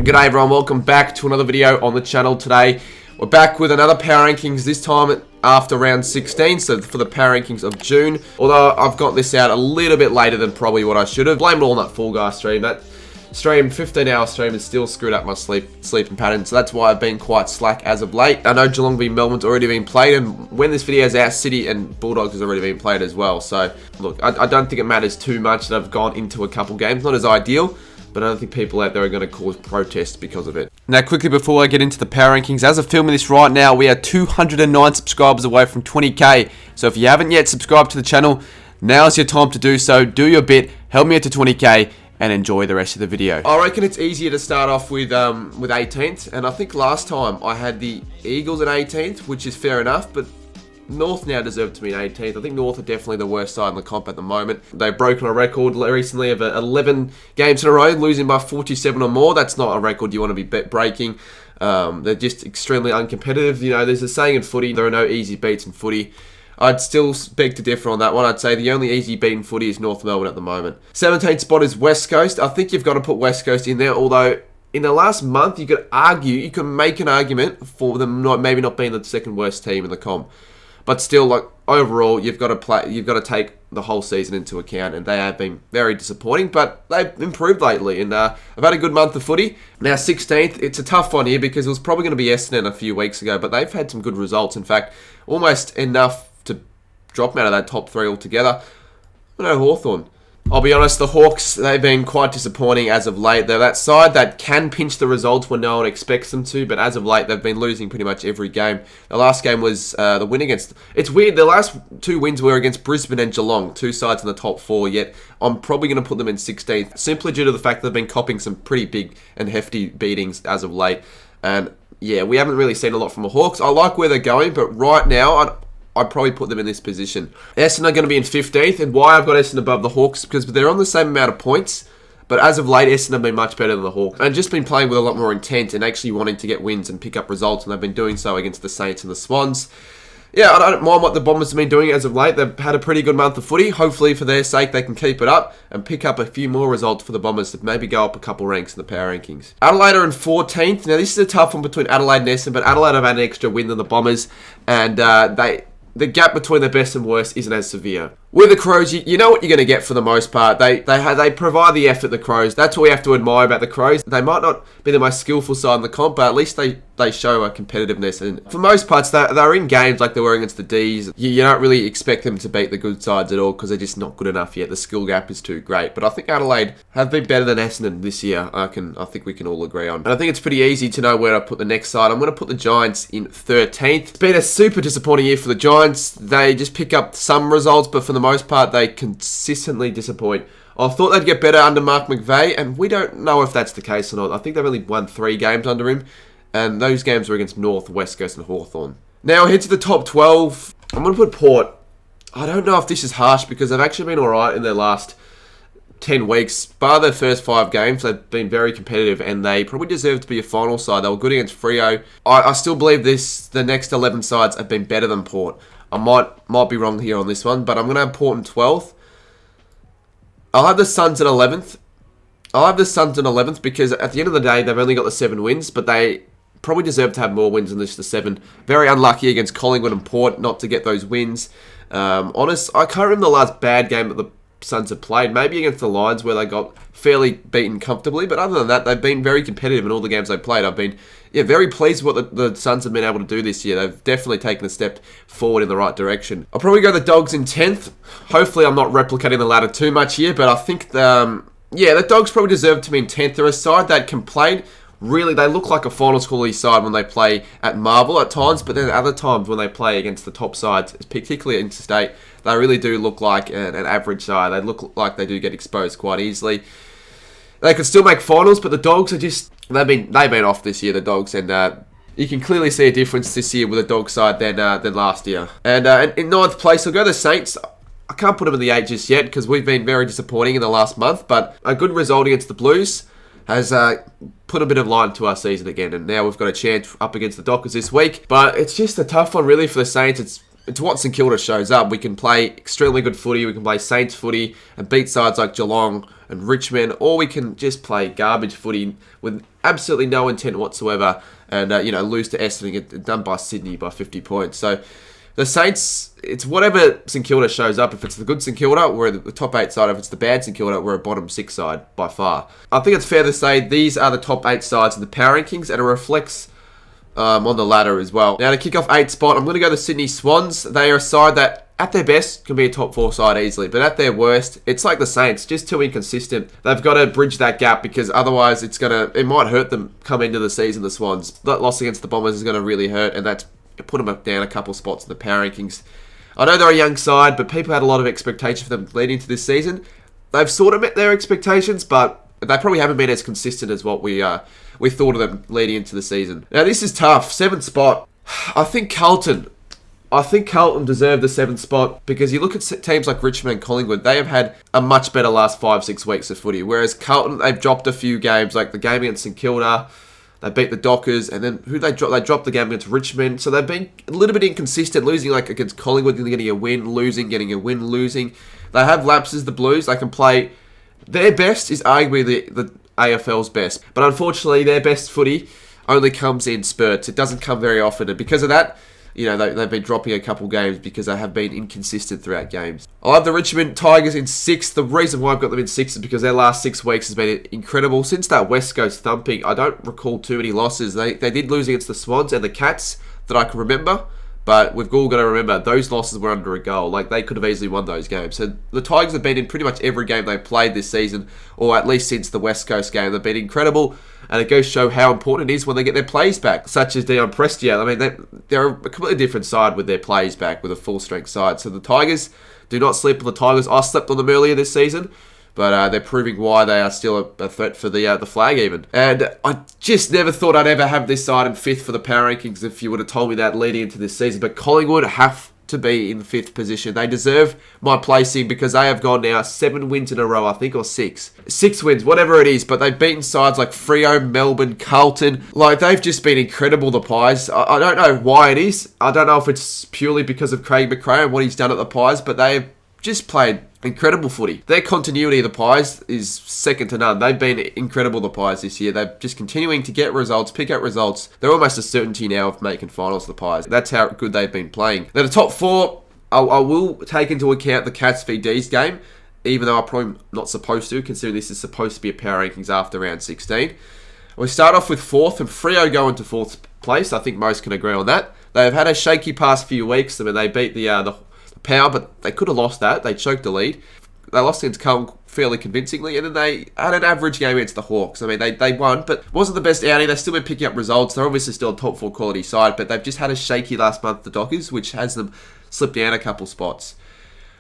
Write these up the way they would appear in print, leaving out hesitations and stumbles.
G'day everyone, welcome back to another video on the channel today. We're back with another power rankings, this time after round 16, so for the power rankings of June. Although I've got this out a little bit later than probably what I should have. Blame it all on that Fall Guy stream. That stream, 15-hour stream, has still screwed up my sleeping pattern, so that's why I've been quite slack as of late. I know Geelong v Melbourne's already been played, and when this video is out, City and Bulldogs has already been played as well. So look, I don't think it matters too much that I've gone into a couple games. Not as ideal, but I don't think people out there are going to cause protests because of it. Now, quickly before I get into the power rankings, as of filming this right now, we are 209 subscribers away from 20k. So if you haven't yet subscribed to the channel, now's your time to do so. Do your bit, help me get to 20k, and enjoy the rest of the video. I reckon it's easier to start off with 18th, and I think last time I had the Eagles at 18th, which is fair enough, but North now deserve to be in 18th. I think North are definitely the worst side in the comp at the moment. They've broken a record recently of 11 games in a row, losing by 47 or more. That's not a record you want to be breaking. They're just extremely uncompetitive. You know, there's a saying in footy, there are no easy beats in footy. I'd still beg to differ on that one. I'd say the only easy beat in footy is North Melbourne at the moment. 17th spot is West Coast. I think you've got to put West Coast in there, although in the last month you could make an argument for them maybe not being the second worst team in the comp. But still, like, overall, you've got to take the whole season into account, and they have been very disappointing, but they've improved lately, and I've had a good month of footy. Now, 16th, it's a tough one here because it was probably going to be Essendon a few weeks ago, but they've had some good results. In fact, almost enough to drop them out of that top three altogether. I know Hawthorn. I'll be honest, the Hawks, they've been quite disappointing as of late. They're that side that can pinch the results when no one expects them to, but as of late, they've been losing pretty much every game. The last game was the win against... It's weird, the last two wins were against Brisbane and Geelong, two sides in the top four, yet I'm probably going to put them in 16th, simply due to the fact that they've been copping some pretty big and hefty beatings as of late. And yeah, we haven't really seen a lot from the Hawks. I like where they're going, but right now, I'd probably put them in this position. Essendon are going to be in 15th, and why I've got Essendon above the Hawks, because they're on the same amount of points, but as of late, Essendon have been much better than the Hawks, and just been playing with a lot more intent and actually wanting to get wins and pick up results, and they've been doing so against the Saints and the Swans. Yeah, I don't mind what the Bombers have been doing as of late. They've had a pretty good month of footy. Hopefully, for their sake, they can keep it up and pick up a few more results for the Bombers to maybe go up a couple ranks in the power rankings. Adelaide are in 14th. Now, this is a tough one between Adelaide and Essendon, but Adelaide have had an extra win than the Bombers, and the gap between the best and worst isn't as severe. With the Crows, you know what you're going to get for the most part. They provide the effort, the Crows. That's what we have to admire about the Crows. They might not be the most skillful side in the comp, but at least they show a competitiveness. And for most parts, they're in games like they were against the Ds. You don't really expect them to beat the good sides at all because they're just not good enough yet. The skill gap is too great. But I think Adelaide have been better than Essendon this year. I think we can all agree on. And I think it's pretty easy to know where to put the next side. I'm going to put the Giants in 13th. It's been a super disappointing year for the Giants. They just pick up some results, but for the most part, they consistently disappoint. I thought they'd get better under Mark McVeigh, and we don't know if that's the case or not. I think they've only won 3 games under him, and those games were against North, West Coast, and Hawthorn. Now, head to the top 12. I'm going to put Port. I don't know if this is harsh because they've actually been alright in their last 10 weeks. Bar their first 5 games, they've been very competitive, and they probably deserve to be a final side. They were good against Freo. I still believe the next 11 sides have been better than Port. I might be wrong here on this one, but I'm going to have Port in 12th. I'll have the Suns in 11th. Because at the end of the day, they've only got the 7 wins, but they probably deserve to have more wins than just the 7. Very unlucky against Collingwood and Port not to get those wins. I can't remember the last bad game that the Suns have played. Maybe against the Lions where they got fairly beaten comfortably, but other than that, they've been very competitive in all the games they've played. I've been very pleased with what the Suns have been able to do this year. They've definitely taken a step forward in the right direction. I'll probably go the Dogs in 10th. Hopefully I'm not replicating the ladder too much here, but I think the Dogs probably deserve to be in 10th. They're a side that can play. Really, they look like a finals quality side when they play at Marvel at times, but then at other times when they play against the top sides, particularly interstate, they really do look like an average side. They look like they do get exposed quite easily. They could still make finals, but the Dogs are just... They've been off this year, the Dogs, and you can clearly see a difference this year with the Dog side than last year. And in 9th place, I'll go the Saints. I can't put them in the 8 just yet because we've been very disappointing in the last month, but a good result against the Blues has put a bit of light into our season again, and now we've got a chance up against the Dockers this week. But it's just a tough one really for the Saints. it's what St Kilda shows up. We can play extremely good footy, we can play Saints footy and beat sides like Geelong and Richmond, or we can just play garbage footy with absolutely no intent whatsoever and, lose to Essendon and get done by Sydney by 50 points. So the Saints, it's whatever St Kilda shows up. If it's the good St Kilda, we're the top 8 side. If it's the bad St Kilda, we're a bottom 6 side by far. I think it's fair to say these are the top 8 sides in the power rankings, and it reflects on the ladder as well. Now to kick off 8th spot, I'm going to go the Sydney Swans. They are a side that at their best can be a top 4 side easily, but at their worst, it's like the Saints, just too inconsistent. They've got to bridge that gap because otherwise it might hurt them come into the season, the Swans. That loss against the Bombers is going to really hurt, and that's put them down a couple spots in the power rankings. I know they're a young side, but people had a lot of expectation for them leading into this season. They've sort of met their expectations, but they probably haven't been as consistent as what we thought of them leading into the season. Now this is tough. 7th spot. I think Carlton deserve the 7th spot because you look at teams like Richmond and Collingwood, they have had a much better last 5-6 weeks of footy. Whereas Carlton, they've dropped a few games, like the game against St Kilda, they beat the Dockers, and then who they dropped? They dropped the game against Richmond. So they've been a little bit inconsistent, losing like against Collingwood, getting a win, losing, getting a win, losing. They have lapses, the Blues. They can play. Their best is arguably the AFL's best. But unfortunately, their best footy only comes in spurts. It doesn't come very often. And because of that, they've been dropping a couple games because they have been inconsistent throughout games. I have the Richmond Tigers in 6th. The reason why I've got them in 6th is because their last 6 weeks has been incredible. Since that West Coast thumping, I don't recall too many losses. They did lose against the Swans and the Cats that I can remember. But we've all got to remember, those losses were under a goal. Like, they could have easily won those games. So the Tigers have been in pretty much every game they've played this season, or at least since the West Coast game. They've been incredible, and it goes to show how important it is when they get their plays back, such as Dion Prestia. I mean, they're a completely different side with their plays back, with a full-strength side. So the Tigers, do not sleep on the Tigers. I slept on them earlier this season, but they're proving why they are still a threat for the flag even. And I just never thought I'd ever have this side in 5th for the power rankings if you would have told me that leading into this season. But Collingwood have to be in 5th position. They deserve my placing because they have gone now 7 wins in a row, I think, or 6. 6 wins, whatever it is, but they've beaten sides like Freo, Melbourne, Carlton. Like, they've just been incredible, the Pies. I don't know why it is. I don't know if it's purely because of Craig McRae and what he's done at the Pies, but they've just played incredible footy. Their continuity of the Pies is second to none. They've been incredible, the Pies, this year. They're just continuing to get results, pick up results. They're almost a certainty now of making finals, the Pies. That's how good they've been playing. Now, the top 4, I will take into account the Cats v D's game, even though I'm probably not supposed to, considering this is supposed to be a power rankings after round 16. We start off with 4th, and Freo go into 4th place. I think most can agree on that. They've had a shaky past few weeks. I mean, they beat the Power, but they could have lost that. They choked the lead. They lost against Carlton fairly convincingly, and then they had an average game against the Hawks. I mean, they won, but wasn't the best outing. They've still been picking up results. They're obviously still a top 4 quality side, but they've just had a shaky last month, the Dockers, which has them slip down a couple spots.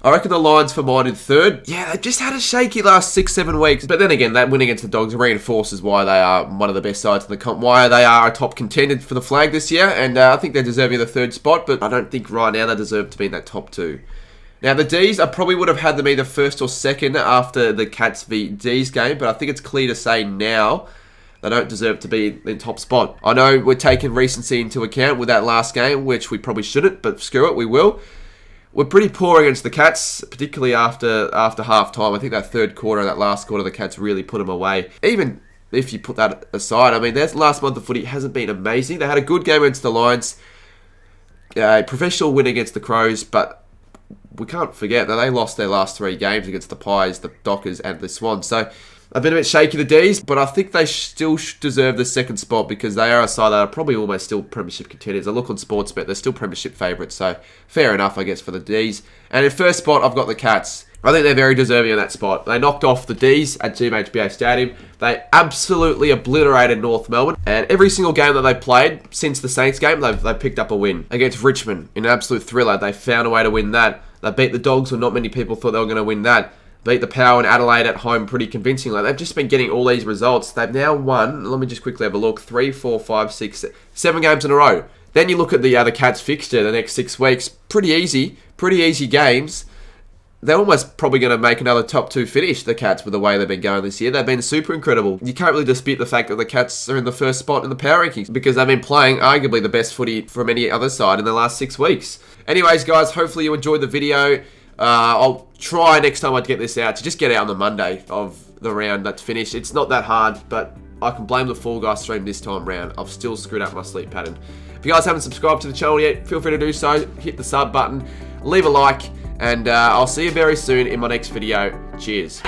I reckon the Lions for mine in 3rd. Yeah, they just had a shaky last 6-7 weeks. But then again, that win against the Dogs reinforces why they are one of the best sides in the comp, why they are a top contender for the flag this year. And I think they're deserving of the 3rd spot, but I don't think right now they deserve to be in that top 2. Now, the Ds, I probably would have had them either 1st or 2nd after the Cats v Ds game, but I think it's clear to say now they don't deserve to be in top spot. I know we're taking recency into account with that last game, which we probably shouldn't, but screw it, we will. We're pretty poor against the Cats, particularly after half-time. I think that 3rd quarter and that last quarter, the Cats really put them away. Even if you put that aside, I mean, their last month of footy hasn't been amazing. They had a good game against the Lions, a professional win against the Crows, but we can't forget that they lost their last 3 games against the Pies, the Dockers, and the Swans. So, I've been a bit shaky, the Ds, but I think they still deserve the 2nd spot because they are a side that are probably almost still premiership contenders. I look on Sportsbet, they're still premiership favourites, so fair enough, I guess, for the Ds. And in 1st spot, I've got the Cats. I think they're very deserving of that spot. They knocked off the Ds at GMHBA Stadium. They absolutely obliterated North Melbourne. And every single game that they've played since the Saints game, they've picked up a win. Against Richmond, in an absolute thriller, they found a way to win that. They beat the Dogs when not many people thought they were going to win that. Beat the Power and Adelaide at home pretty convincingly. They've just been getting all these results. They've now won, let me just quickly have a look, 3, 4, 5, 6, 7 games in a row. Then you look at the Cats fixture the next 6 weeks. Pretty easy games. they're almost probably going to make another top 2 finish, the Cats, with the way they've been going this year. They've been super incredible. You can't really dispute the fact that the Cats are in the first spot in the power rankings because they've been playing arguably the best footy from any other side in the last 6 weeks. Anyways, guys, hopefully you enjoyed the video. I'll try next time I get this out to just get out on the Monday of the round that's finished. It's not that hard, but I can blame the Fall Guys stream this time round. I've still screwed up my sleep pattern. If you guys haven't subscribed to the channel yet, feel free to do so. Hit the sub button, leave a like, and I'll see you very soon in my next video. Cheers.